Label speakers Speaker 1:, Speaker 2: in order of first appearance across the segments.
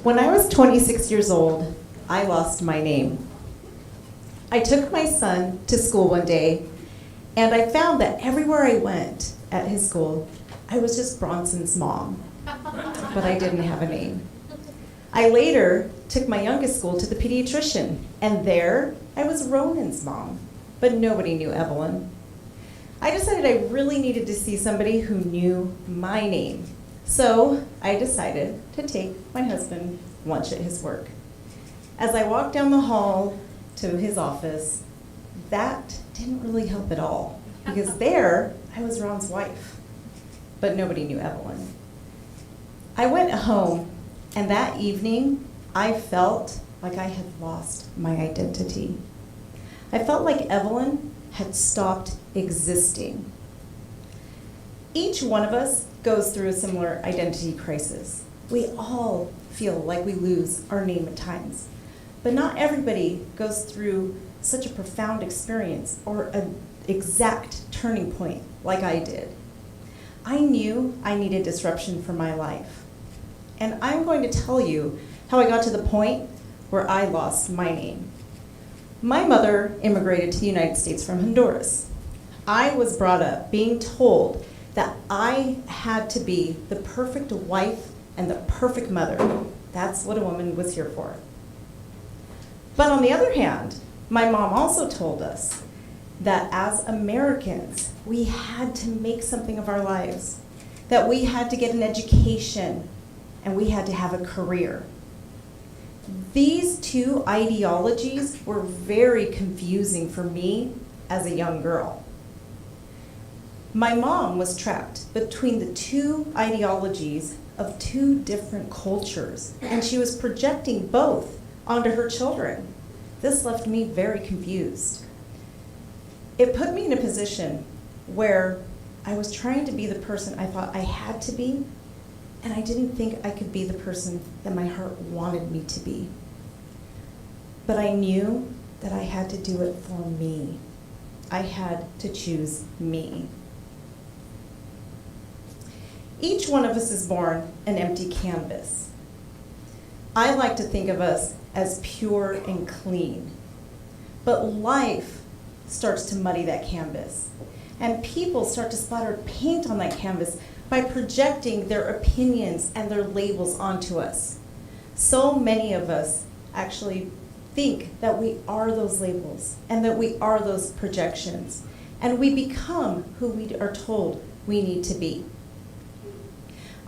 Speaker 1: When I was 26 years old, I lost my name. I took my son to school one day, and I found that everywhere I went at his school, I was just Bronson's mom, but I didn't have a name. I later took my youngest school to the pediatrician, and there I was Ronan's mom, but nobody knew Evelyn. I decided I really needed to see somebody who knew my name. So I decided to take my husband lunch at his work. As I walked down the hall to his office, that didn't really help at all, because there I was Ron's wife, but nobody knew Evelyn. I went home, and that evening I felt like I had lost my identity. I felt like Evelyn had stopped existing. Each one of us goes through a similar identity crisis. We all feel like we lose our name at times, but not everybody goes through such a profound experience or an exact turning point like I did. I knew I needed disruption for my life, and I'm going to tell you how I got to the point where I lost my name. My mother immigrated to the United States from Honduras. I was brought up being told that I had to be the perfect wife and the perfect mother. That's what a woman was here for. But on the other hand, my mom also told us that as Americans, we had to make something of our lives, that we had to get an education, and we had to have a career. These two ideologies were very confusing for me as a young girl. My mom was trapped between the two ideologies of two different cultures, and she was projecting both onto her children. This left me very confused. It put me in a position where I was trying to be the person I thought I had to be, and I didn't think I could be the person that my heart wanted me to be. But I knew that I had to do it for me. I had to choose me. Each one of us is born an empty canvas. I like to think of us as pure and clean. But life starts to muddy that canvas, and people start to splatter paint on that canvas by projecting their opinions and their labels onto us. So many of us actually think that we are those labels and that we are those projections, and we become who we are told we need to be.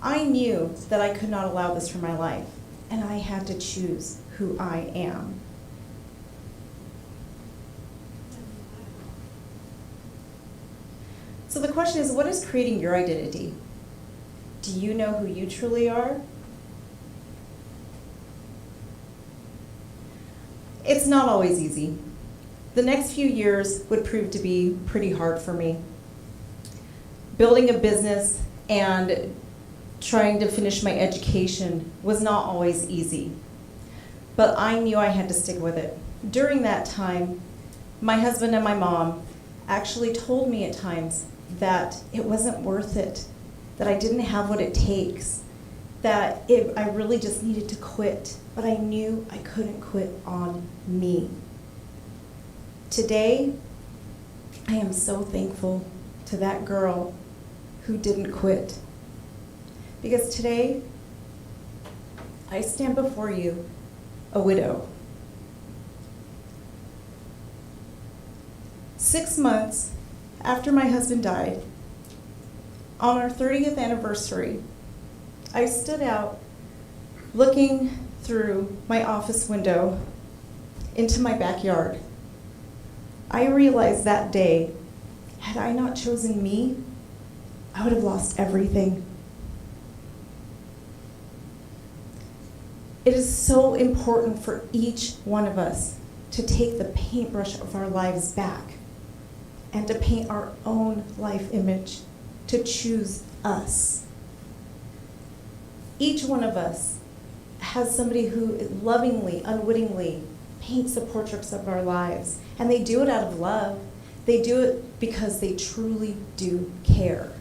Speaker 1: I knew that I could not allow this for my life, and I had to choose who I am. So the question is, what is creating your identity? Do you know who you truly are? It's not always easy. The next few years would prove to be pretty hard for me. Building a business and trying to finish my education was not always easy, but I knew I had to stick with it. During that time, my husband and my mom actually told me at times that it wasn't worth it, that I didn't have what it takes, that I really just needed to quit, but I knew I couldn't quit on me. Today, I am so thankful to that girl who didn't quit. Because today, I stand before you, a widow. 6 months after my husband died, on our 30th anniversary, I stood out looking through my office window into my backyard. I realized that day, had I not chosen me, I would have lost everything. It is so important for each one of us to take the paintbrush of our lives back and to paint our own life image, to choose us. Each one of us has somebody who lovingly, unwittingly paints the portraits of our lives, and they do it out of love. They do it because they truly do care.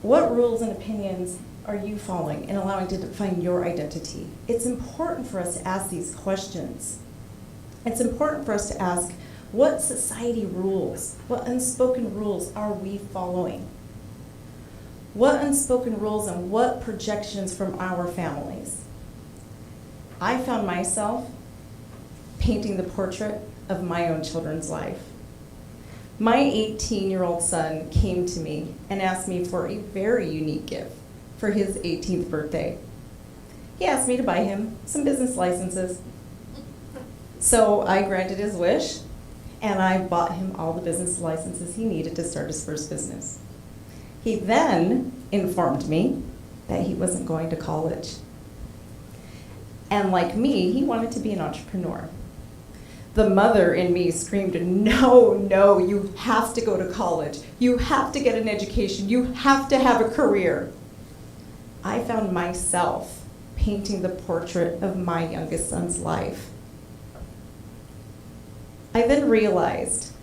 Speaker 1: What rules and opinions are you following and allowing to define your identity? It's important for us to ask these questions. It's important for us to ask, what society rules, what unspoken rules are we following? What unspoken rules and what projections from our families? I found myself painting the portrait of my own children's life. My 18-year-old son came to me and asked me for a very unique gift for his 18th birthday. He asked me to buy him some business licenses. So I granted his wish, and I bought him all the business licenses he needed to start his first business. He then informed me that he wasn't going to college. And like me, he wanted to be an entrepreneur. The mother in me screamed, no, no, you have to go to college. You have to get an education. You have to have a career. I found myself painting the portrait of my youngest son's life. I then realized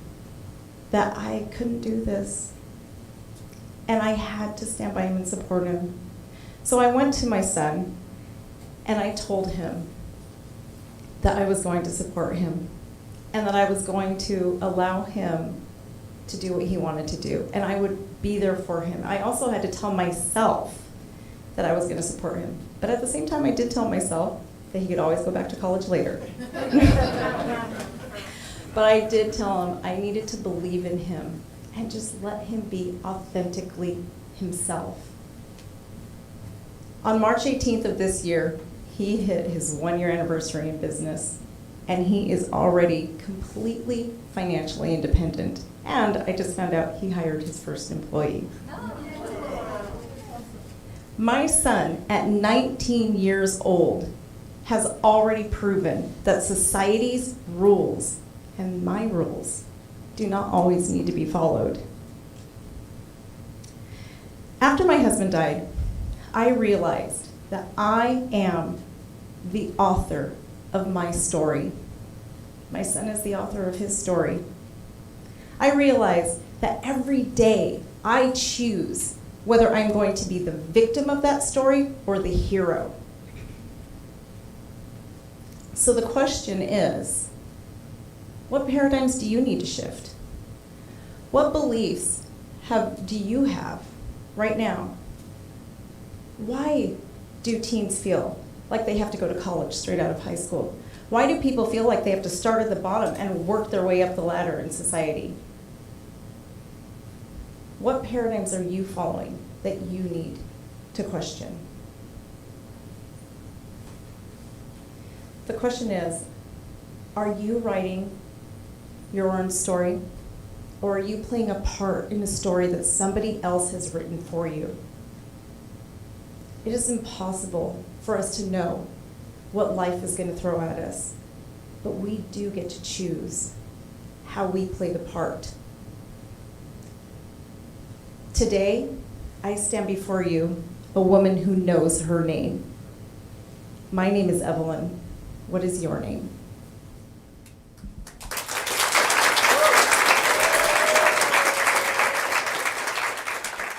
Speaker 1: that I couldn't do this, and I had to stand by him and support him. So I went to my son, and I told him that I was going to support him, and that I was going to allow him to do what he wanted to do, and I would be there for him. I also had to tell myself that I was going to support him, but at the same time I did tell myself that he could always go back to college later. But I did tell him I needed to believe in him and just let him be authentically himself. On March 18th of this year, he hit his 1-year anniversary in business, and he is already completely financially independent. And I just found out he hired his first employee. My son, at 19 years old, has already proven that society's rules and my rules do not always need to be followed. After my husband died, I realized that I am the author of my story. My son is the author of his story. I realize that every day I choose whether I'm going to be the victim of that story or the hero. So the question is, what paradigms do you need to shift? What beliefs do you have right now? Why do teens feel like they have to go to college straight out of high school? Why do people feel like they have to start at the bottom and work their way up the ladder in society? What paradigms are you following that you need to question? The question is, are you writing your own story, or are you playing a part in a story that somebody else has written for you? It is impossible for us to know what life is going to throw at us, but we do get to choose how we play the part. Today, I stand before you, a woman who knows her name. My name is Evelyn. What is your name?